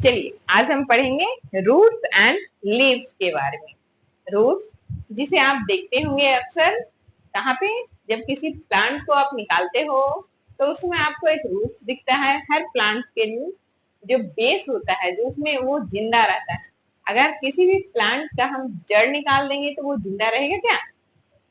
चलिए आज हम पढ़ेंगे रूट्स एंड लीव्स के बारे में। रूट्स जिसे आप देखते होंगे अक्सर कहाँ पे, जब किसी प्लांट को आप निकालते हो तो उसमें आपको एक रूट्स दिखता है। हर प्लांट के लिए जो बेस होता है, जो उसमें वो जिंदा रहता है। अगर किसी भी प्लांट का हम जड़ निकाल देंगे तो वो जिंदा रहेगा क्या?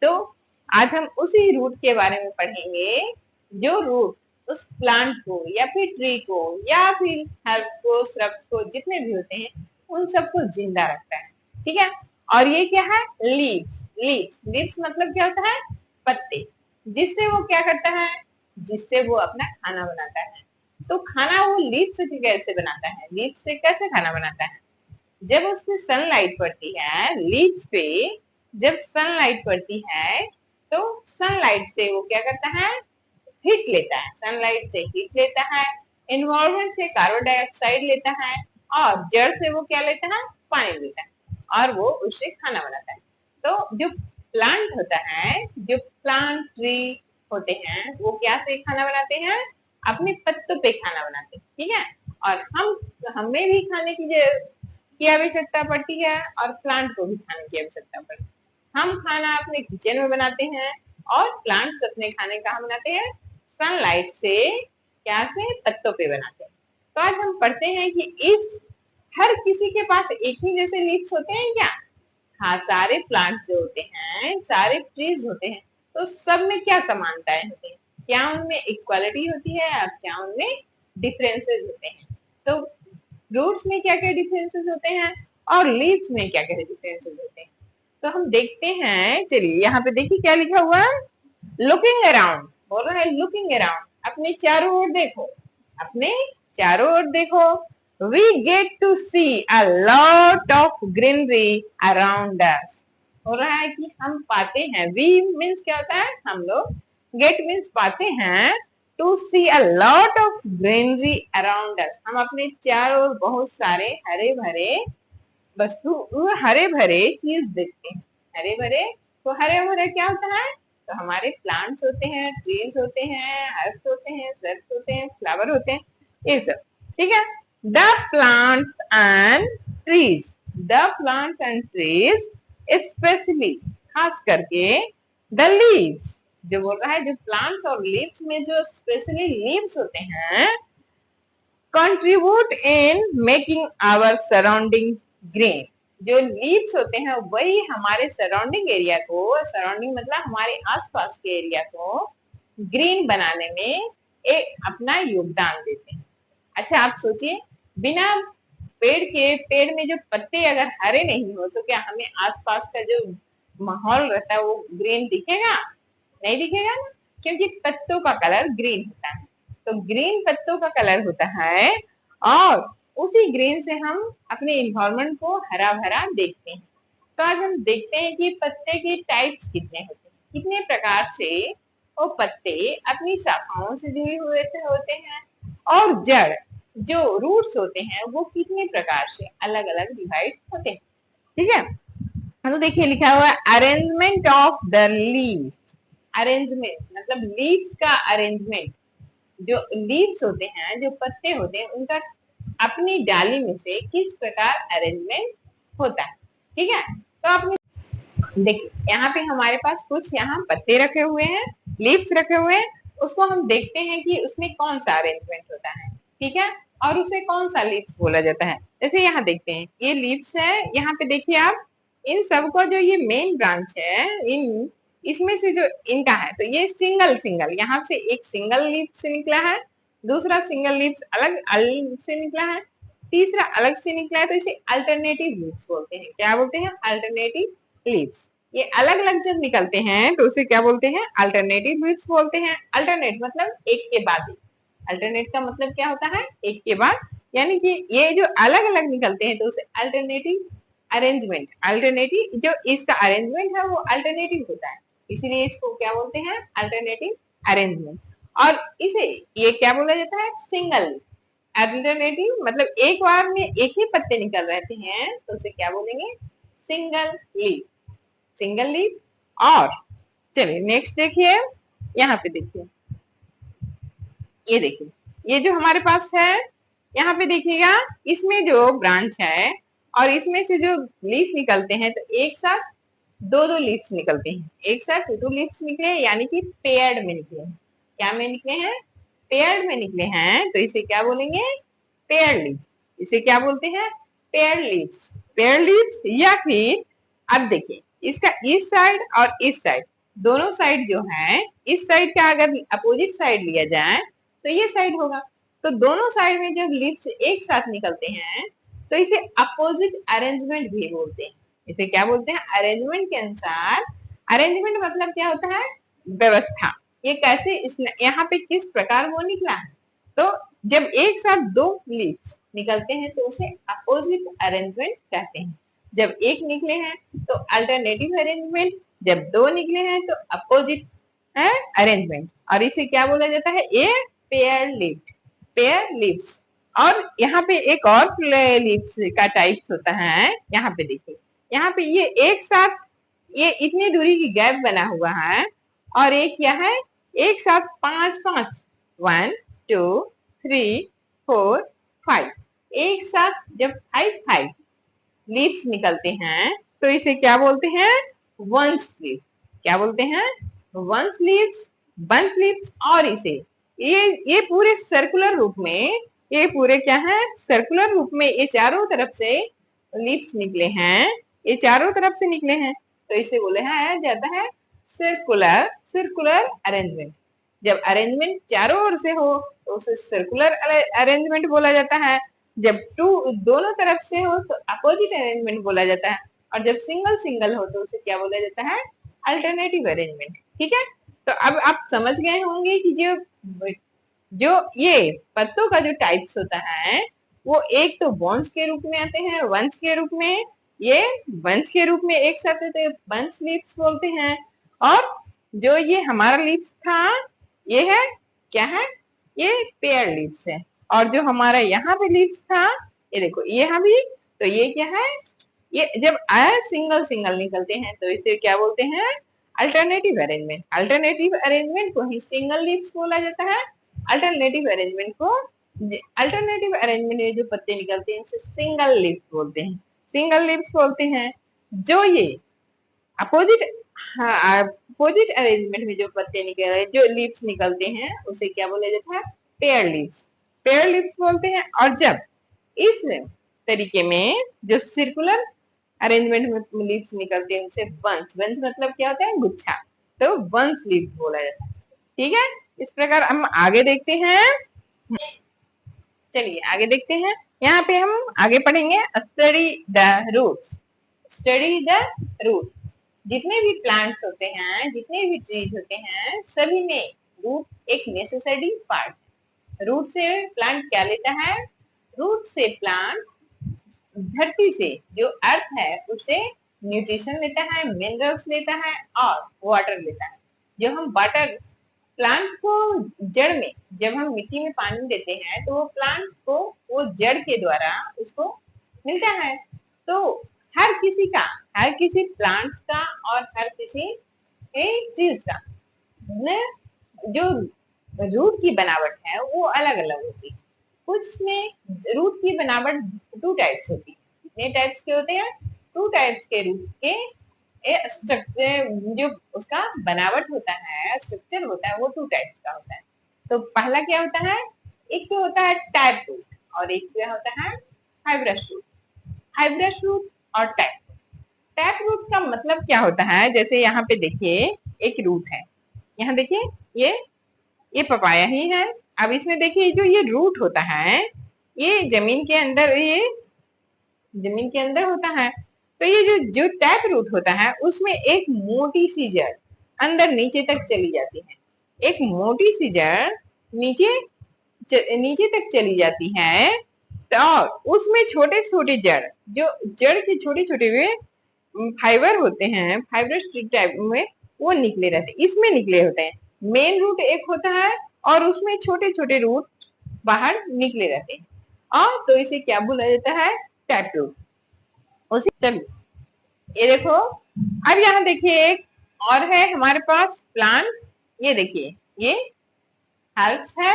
तो आज हम उसी रूट के बारे में पढ़ेंगे, जो रूट उस प्लांट को या फिर ट्री को या फिर हर्ब को, श्रब्स को, जितने भी होते हैं उन सबको जिंदा रखता है। ठीक है। और ये क्या है? लीव्स। लीव्स लीव्स मतलब क्या होता है? पत्ते। जिससे वो क्या करता है? जिससे वो अपना खाना बनाता है। तो खाना वो लीव्स से कैसे बनाता है? लीव्स से कैसे खाना बनाता है? जब उस पे सनलाइट पड़ती है, लीफ पे जब सनलाइट पड़ती है तो सनलाइट से वो क्या करता है? हीट लेता है। सनलाइट से हीट लेता है, एनवायरमेंट से कार्बन डाइऑक्साइड लेता है, और जड़ से वो क्या लेता है? पानी लेता है, और वो उससे खाना बनाता है। तो जो प्लांट होता है, जो प्लांट ट्री होते हैं, वो क्या से खाना बनाते हैं? अपने पत्तों पे खाना बनाते हैं। ठीक है। और हमें भी खाने की आवश्यकता पड़ती है, और प्लांट को भी खाने की आवश्यकता पड़ती है। हम खाना अपने किचन में बनाते हैं, और प्लांट्स अपने खाने कहाँ बनाते हैं? सनलाइट से, क्या से? पत्तों पे बनाते हैं। तो आज हम पढ़ते हैं कि इस हर किसी के पास एक ही जैसे लीव्स होते हैं क्या? हाँ, सारे प्लांट्स जो होते हैं, सारे ट्रीज होते हैं, तो सब में क्या समानताएं होती हैं? क्या उनमें इक्वालिटी होती है और क्या उनमें डिफरेंसेस होते हैं? तो रूट्स में क्या क्या डिफरेंसेस होते हैं और लीव्स में क्या क्या डिफरेंसेस होते हैं, तो हम देखते हैं। चलिए यहाँ पे देखिए क्या लिखा हुआ है। लुकिंग अराउंड, बोल रहा है लुकिंग अराउंड, अपने चारों ओर देखो, अपने चारों ओर देखो। We get to see a lot of greenery around us। हो रहा है कि हम पाते हैं, we means क्या होता है? हम लोग, get means पाते हैं, to see a lot of greenery around us, हम अपने चारों ओर बहुत सारे हरे भरे वस्तु, हरे भरे चीज देखते हैं। हरे भरे, तो हरे भरे क्या होता है? तो हमारे प्लांट्स होते हैं, ट्रीज होते हैं, हर्ब्स होते हैं, सर्ब्स होते हैं, फ्लावर होते हैं, ये सब। ठीक है। The plants and trees, the plants and trees specially, खास करके द लीव्स, जो बोल रहा है जो प्लांट्स और लीव्स में जो स्पेशली लीव्स होते हैं, contribute in making our surrounding green. जो लीव्स होते हैं वही हमारे सराउंडिंग एरिया को, सराउंडिंग मतलब हमारे आसपास के एरिया को ग्रीन बनाने में एक अपना योगदान देते हैं। अच्छा आप सोचिए, बिना पेड़ में जो पत्ते अगर हरे नहीं हो तो क्या हमें आसपास का जो माहौल रहता है वो ग्रीन दिखेगा? नहीं दिखेगा ना, क्योंकि पत्तों का कलर ग्रीन होता है। तो ग्रीन पत्तों का कलर होता है, और उसी ग्रीन से हम अपने इन्वायरमेंट को हरा भरा देखते हैं। तो आज हम देखते हैं कि पत्ते के टाइप्स कितने होते हैं, कितने प्रकार से वो पत्ते अपनी शाखाओं से जुड़े हुए होते हैं, और जड़, जो रूट्स होते हैं, वो कितने प्रकार से अलग अलग डिवाइड होते हैं। ठीक है। तो देखिए लिखा हुआ है arrangement of the leave. Arrangement मतलब लीव्स का अरेंजमेंट, जो लीव्स होते हैं, जो पत्ते होते हैं, उनका अपनी डाली में से किस प्रकार अरेंजमेंट होता है। ठीक है। तो आपने देखिए यहाँ पे हमारे पास कुछ यहाँ पत्ते रखे हुए हैं, लीव्स रखे हुए हैं, उसको हम देखते हैं कि उसमें कौन सा अरेंजमेंट होता है। ठीक है। और उसे कौन सा लीव्स बोला जाता है। जैसे यहाँ देखते हैं ये लीव्स है, यहाँ पे देखिए आप, इन सबको जो ये मेन ब्रांच है, इन इसमें से जो इनका है, तो ये सिंगल सिंगल, यहाँ से एक सिंगल लीव से निकला है, दूसरा सिंगल लीव्स अलग से निकला है, तीसरा अलग से निकला है, तो इसे अल्टरनेटिव लीव्स बोलते हैं। क्या बोलते हैं? Alternative leaves. ये अलग अलग जब निकलते हैं तो उसे क्या बोलते हैं? अल्टरनेटिव लीव्स बोलते हैं। अल्टरनेट मतलब एक के बाद एक। अल्टरनेट का मतलब क्या होता है? एक के बाद, यानी कि ये जो अलग अलग निकलते हैं तो उसे अल्टरनेटिव अरेंजमेंट, अल्टरनेटिव जो इसका अरेंजमेंट है वो अल्टरनेटिव होता है, इसीलिए इसको क्या बोलते हैं? Alternative arrangement. और इसे ये क्या बोला जाता है? सिंगल। अल्टरनेटिव मतलब एक बार में एक ही पत्ते निकल रहते हैं तो उसे क्या बोलेंगे? Single leaf. Single leaf. और चलिए नेक्स्ट देखिए, यहाँ पे देखिए, ये देखिए, ये जो हमारे पास है यहाँ पे देखिएगा, इसमें जो ब्रांच है और इसमें से जो लीफ निकलते हैं, तो एक साथ दो दो लीव्स निकलते हैं, एक साथ टू लीव्स निकले हैं, यानी कि पेयर्ड में निकले हैं। क्या में निकले हैं? पेयर्ड में निकले हैं, तो इसे क्या बोलेंगे? Pair leave. इसे क्या बोलते हैं? Pair leaves. पेयर लीव्स, या फिर अब देखिए, इसका इस साइड और इस साइड, दोनों साइड जो है, इस साइड का अगर अपोजिट साइड लिया जाए तो ये साइड होगा। तो दोनों साइड में जब लीव्स एक साथ निकलते हैं तो इसे अपोजिट अरेंजमेंट भी बोलते हैं। इसे क्या बोलते हैं? अरेंजमेंट के अनुसार। अरेंजमेंट मतलब क्या होता है? व्यवस्था। ये कैसे, इस यहाँ पे किस प्रकार वो निकला है। तो जब एक साथ दो लीव्स निकलते हैं तो उसे अपोजिट अरेंजमेंट कहते हैं। जब एक निकले हैं तो अल्टरनेटिव अरेंजमेंट, जब दो निकले हैं तो अपोजिट है अरेंजमेंट। और इसे क्या बोला जाता है? A pair leave. Pair leaves. और यहाँ पे एक और लीव्स का टाइप्स होता है। यहाँ पे देखिए, यहाँ पे ये एक साथ, ये इतनी दूरी की गैप बना हुआ है, और एक क्या है? एक साथ पांच पांच, 1 2 3 4 5, एक साथ जब 5 लीव्स निकलते हैं तो इसे क्या बोलते हैं? Once leaf. क्या बोलते हैं? Once leaves, bunch leaves. और इसे ये पूरे सर्कुलर रूप में, ये पूरे क्या है? सर्कुलर रूप में ये चारों तरफ से लीव्स निकले हैं, ये चारों तरफ से निकले हैं, तो इसे बोले हैं जाता है सर्कुलर, सर्कुलर अरेंजमेंट। जब अरेंजमेंट चारों ओर से हो तो उसे सर्कुलर अरेंजमेंट बोला जाता है। जब दोनों तरफ से हो तो अपोजिट अरेंजमेंट बोला जाता है। और जब सिंगल सिंगल हो तो उसे क्या बोला जाता है? Alternative arrangement. ठीक है, तो अब आप समझ गए होंगे कि जो जो ये पत्तों का जो टाइप्स होता है, वो एक तो बॉन्स के रूप में आते हैं, वंश के रूप में। ये वंश के रूप में एक साथ होते हैं, वंश लीव्स बोलते हैं। और जो ये हमारा लीव्स था, ये है क्या है? ये पेयर लीव्स है। और जो हमारा यहाँ पे लीव्स था, ये देखो यहाँ भी, तो ये क्या है? ये जब सिंगल सिंगल निकलते हैं तो इसे क्या बोलते हैं? Alternative arrangement. अल्टरनेटिव अरेंजमेंट को ही सिंगल लीव्स बोला जाता है। अल्टरनेटिव अरेंजमेंट को, अल्टरनेटिव अरेंजमेंट में जो पत्ते निकलते हैं उसे सिंगल लीव्स बोलते हैं। सिंगल लीव्स बोलते हैं। जो ये अपोजिट, हाँ, अपोजिट अरेंजमेंट में जो पत्ते निकल, जो लीव्स निकलते हैं उसे क्या बोला जाता है? Pair leaves. पेयर लीव्स बोलते हैं। और जब इस तरीके में जो सर्कुलर अरेंजमेंट में लीव्स निकलते हैं उसे बंच। बंच मतलब क्या होता है? गुच्छा। तो बंच लीव्स बोला जाता है। ठीक है, इस प्रकार हम आगे देखते हैं। चलिए आगे देखते हैं। यहाँ पे हम आगे पढ़ेंगे study the roots. Study the roots. जितने भी प्लांट्स होते हैं, जितने भी ट्रीज होते हैं, सभी में रूट एक नेसेसरी पार्ट है। रूट से प्लांट क्या लेता है? रूट से प्लांट धरती से, जो अर्थ है, उससे न्यूट्रिशन लेता है, मिनरल्स लेता है और वाटर लेता है। जब हम वाटर प्लांट को जड़ में, जब हम मिट्टी में पानी देते हैं तो वो प्लांट को वो जड़ के द्वारा उसको मिलता है। तो हर किसी का, हर किसी प्लांट्स का और हर किसी चीज का जो रूट की बनावट है वो अलग अलग होती है। कुछ में रूट की बनावट टू टाइप्स होती है। कितने टाइप्स के होते हैं? टू टाइप्स के रूट के स्ट्रक्चर, जो उसका बनावट होता है, स्ट्रक्चर होता है, वो टू टाइप्स का होता है। तो पहला क्या होता है? एक तो होता है टैप रूट और एक क्या होता है? Fibrous root. फाइब्रस रूट और टैप। टैप रूट का मतलब क्या होता है? जैसे यहाँ पे देखिए एक रूट है, यहाँ देखिए ये पपाया ही है। अब इसमें देखिए जो ये रूट होता है, ये जमीन के अंदर, ये जमीन के अंदर होता है। तो ये जो जो टैप रूट होता है उसमें एक मोटी सी जड़ अंदर नीचे तक चली जाती है। एक मोटी सी जड़ नीचे नीचे तक चली जाती है। तो उसमें छोटे छोटे जड़, जो जड़ के छोटे छोटे वे फाइबर होते हैं, फाइबरस टाइप में, वो निकले रहते हैं, इसमें निकले होते हैं। मेन रूट एक होता है और उसमें छोटे छोटे रूट बाहर निकले रहते हैं। और तो इसे क्या बोला जाता है? Tap root. उसी, चलिए ये देखो, अब यहाँ देखिए एक और है हमारे पास प्लांट। ये देखिए, ये हर्ब्स है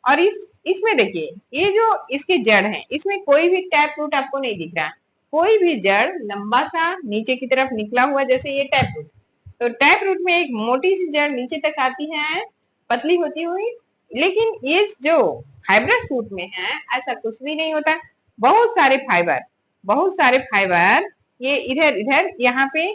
और इस इसमें देखिए ये जो इसके जड़ है, इसमें कोई भी टैप रूट आपको नहीं दिख रहा, कोई भी जड़ लंबा सा नीचे की तरफ निकला हुआ, जैसे ये टैप रूट। तो टैप रूट में एक मोटी सी जड़ नीचे तक आती है, पतली होती हुई। लेकिन ये जो फाइब्रस रूट में है ऐसा कुछ भी नहीं होता, बहुत सारे फाइबर ये इधर इधर यहाँ पे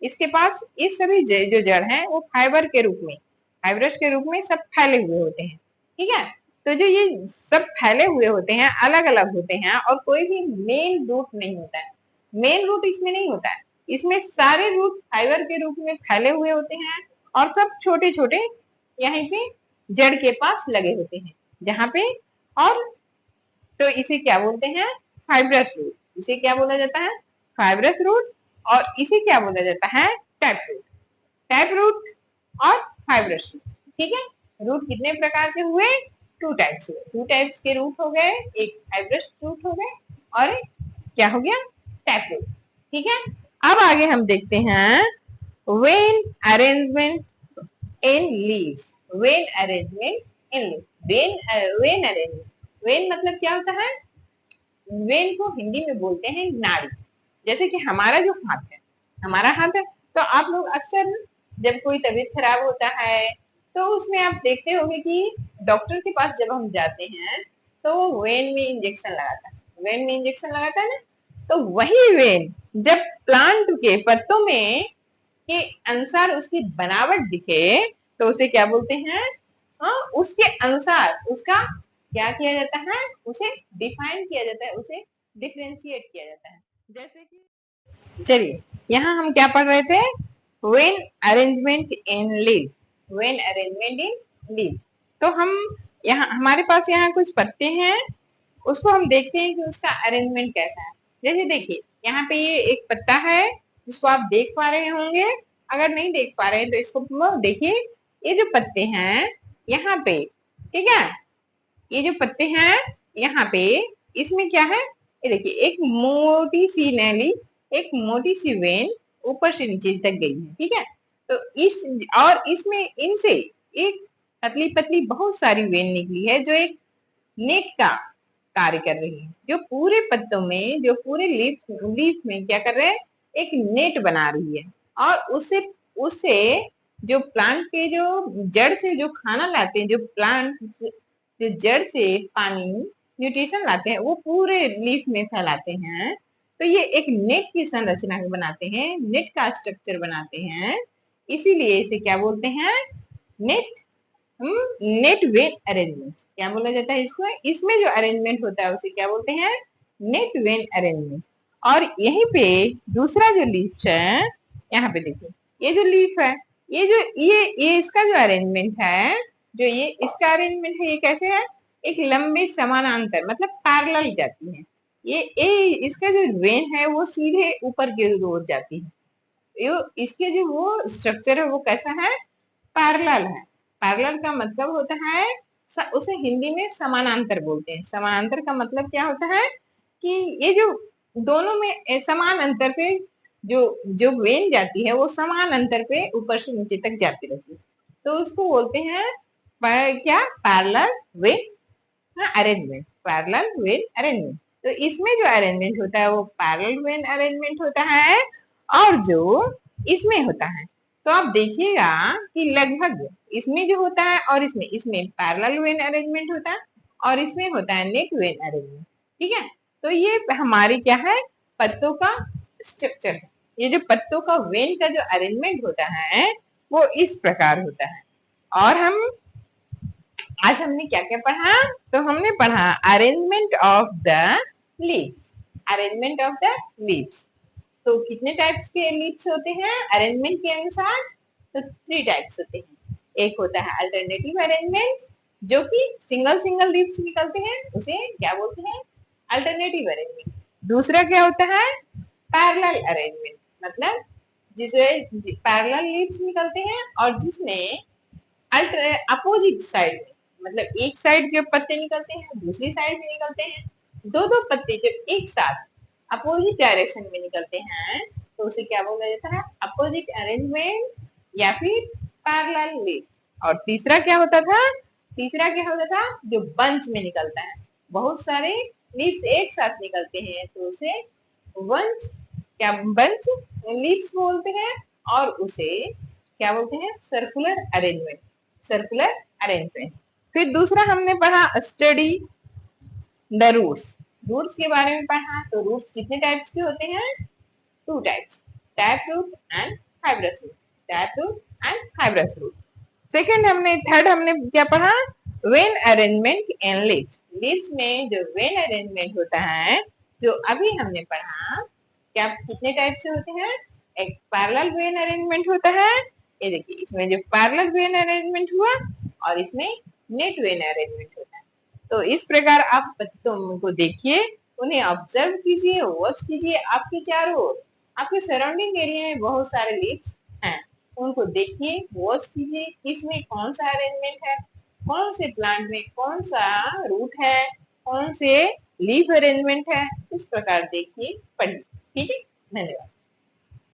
इसके पास इस सभी जो जड़ है वो फाइबर के रूप में, फाइब्रस के रूप में सब फैले हुए होते हैं। ठीक है, तो जो ये सब फैले हुए होते हैं अलग अलग होते हैं और कोई भी मेन रूट नहीं होता है, मेन रूट इसमें नहीं होता है। इसमें सारे रूट फाइबर के रूप में फैले हुए होते हैं और सब छोटे छोटे यहाँ पे जड़ के पास लगे होते हैं जहां पे। और तो इसे क्या बोलते हैं, फाइब्रस रूट। इसे क्या बोला जाता है, फाइब्रस रूट। और इसे क्या बोला जाता है, टैप रूट। टैप रूट और फाइब्रस रूट। ठीक है, रूट कितने प्रकार के हुए, टू टाइप्स हुए, टू टाइप्स के रूट हो गए, एक फाइब्रस रूट हो गए और क्या हो गया, टैप रूट। ठीक है, अब आगे हम देखते हैं when arrangement in leaves. When arrangement in leaves, when arrangement, when मतलब क्या होता है, वेन को हिंदी में बोलते हैं नाड़ी। जैसे कि हमारा जो हाथ है, हमारा हाथ है, तो आप लोग अक्सर जब कोई तबीयत खराब होता है तो उसमें आप देखते होंगे कि डॉक्टर के पास जब हम जाते हैं तो वो वेन में इंजेक्शन लगाता है, वेन में इंजेक्शन लगाता है ना। तो वही वेन जब प्लांट के पत्तों में के अनुसार उसकी बनावट दिखे तो उसे क्या बोलते हैं, हाँ उसके अनुसार उसका क्या किया जाता है, उसे डिफाइन किया जाता है, उसे डिफरेंशिएट किया जाता है। जैसे कि चलिए यहाँ हम क्या पढ़ रहे थे, when arrangement in leave, when arrangement in leave. तो हम यहाँ हमारे पास यहाँ कुछ पत्ते हैं, उसको हम देखते हैं कि उसका अरेंजमेंट कैसा है। जैसे देखिए यहाँ पे ये एक पत्ता है जिसको आप देख पा रहे होंगे, अगर नहीं देख पा रहे हैं तो इसको देखिए, ये जो पत्ते हैं यहाँ पे, ठीक है, ये जो पत्ते हैं यहाँ पे, इसमें क्या है, ये देखिए एक मोटी सी नली, एक मोटी सी वेन ऊपर से नीचे तक गई है। ठीक है, तो इस और इसमें इनसे एक पतली पतली बहुत सारी वेन निकली है जो एक नेट का कार्य कर रही है, जो पूरे पत्तों में, जो पूरे लीफ में क्या कर रहे हैं, एक नेट बना रही है। और उससे उससे जो प्लांट के जो जड़ से जो खाना लाते हैं, जो प्लांट जो जड़ से पानी न्यूट्रिशन लाते हैं वो पूरे लीफ में फैलाते हैं। तो ये एक नेट की संरचना बनाते हैं, नेट का स्ट्रक्चर बनाते हैं, इसीलिए इसे क्या बोलते हैं, नेट, नेट वेन अरेंजमेंट क्या बोला जाता है इसको। इसमें जो अरेंजमेंट होता है उसे क्या बोलते हैं, नेट वेन अरेंजमेंट। और यहीं पे दूसरा जो लीफ है, यहाँ पे देखिए ये जो लीफ है, ये जो ये इसका जो अरेंजमेंट है, जो ये इसका अरेंजमेंट है, ये कैसे है, एक लंबे समानांतर मतलब पैरेलल जाती है। ये इसका जो वेन है वो सीधे ऊपर की ओर जाती है। इसके जो वो स्ट्रक्चर है वो कैसा है, पैरेलल है। पैरेलल का मतलब होता है, उसे हिंदी में समानांतर बोलते हैं। समानांतर का मतलब क्या होता है कि ये जो दोनों में समान अंतर पे जो जो वेन जाती है वो समान अंतर पे ऊपर से नीचे तक जाती रहती है, तो उसको बोलते हैं क्या, parallel when arrangement, parallel when arrangement. तो इसमें जो अरेंजमेंट होता है वो पैरेलल वेन अरेंजमेंट होता है। और जो इसमें होता है, तो आप देखिएगा कि लगभग इसमें जो होता है और इसमें पैरेलल वेन अरेंजमेंट होता है और इसमें होता है नेट वेन अरेंजमेंट। ठीक है, तो ये हमारी क्या है, पत्तों का स्ट्रक्चर है। ये जो पत्तों का वेन का जो अरेंजमेंट होता है वो इस प्रकार होता है। और हम आज हमने क्या क्या पढ़ा, तो हमने पढ़ा arrangement of the leaves, arrangement of the leaves. तो कितने टाइप्स के लीव्स होते हैं अरेंजमेंट के अनुसार, तो 3 टाइप्स होते हैं। एक होता है अल्टरनेटिव अरेंजमेंट, जो कि सिंगल सिंगल लीव्स निकलते हैं, उसे क्या बोलते हैं, अल्टरनेटिव अरेंजमेंट। दूसरा क्या होता है, पैरेलल अरेंजमेंट, मतलब जिसे पैरेलल लीव्स निकलते हैं और जिसमें अपोजिट साइड में, मतलब एक साइड जब पत्ते निकलते हैं दूसरी साइड में निकलते हैं, दो पत्ते जब एक साथ अपोजिट डायरेक्शन में निकलते हैं तो उसे क्या बोला जाता है, अपोजिट अरेंजमेंट या फिर पैरेलल लीव्स। और तीसरा क्या होता था, तीसरा क्या होता था, जो बंच में निकलता है, बहुत सारे लीव्स एक साथ निकलते हैं तो उसे बंच, क्या बंच लीव्स बोलते हैं। और उसे क्या बोलते हैं, सर्कुलर अरेंजमेंट, सर्कुलर अरेंजमेंट। फिर दूसरा हमने पढ़ा स्टडी द रूट्स, रूट्स के बारे में पढ़ा। तो रूट्स कितने टाइप्स के होते हैं, two types, tap root and fibrous root, tap root and fibrous root. Third हमने क्या पढ़ा, vein arrangement in leaves, leaves में जो वेन अरेंजमेंट होता है, जो अभी हमने पढ़ा, क्या कितने टाइप से होते हैं, एक पैरेलल वेन अरेंजमेंट होता है, ये देखिए इसमें जो पैरेलल वेन अरेंजमेंट हुआ, और इसमें नेट वेन अरेंजमेंट होता है। तो इस प्रकार आप बच्चों को देखिए, उन्हें ऑब्जर्व कीजिए, वॉच कीजिए, आपके चारों ओर, आपके सराउंडिंग एरिया में बहुत सारे लीव्स हैं, उनको देखिए, वॉच कीजिए, किसमें कौन सा अरेंजमेंट है, कौन से प्लांट में कौन सा रूट है, कौन से लीफ अरेंजमेंट है, इस प्रकार देखिए, पढ़िए। ठीक है, धन्यवाद।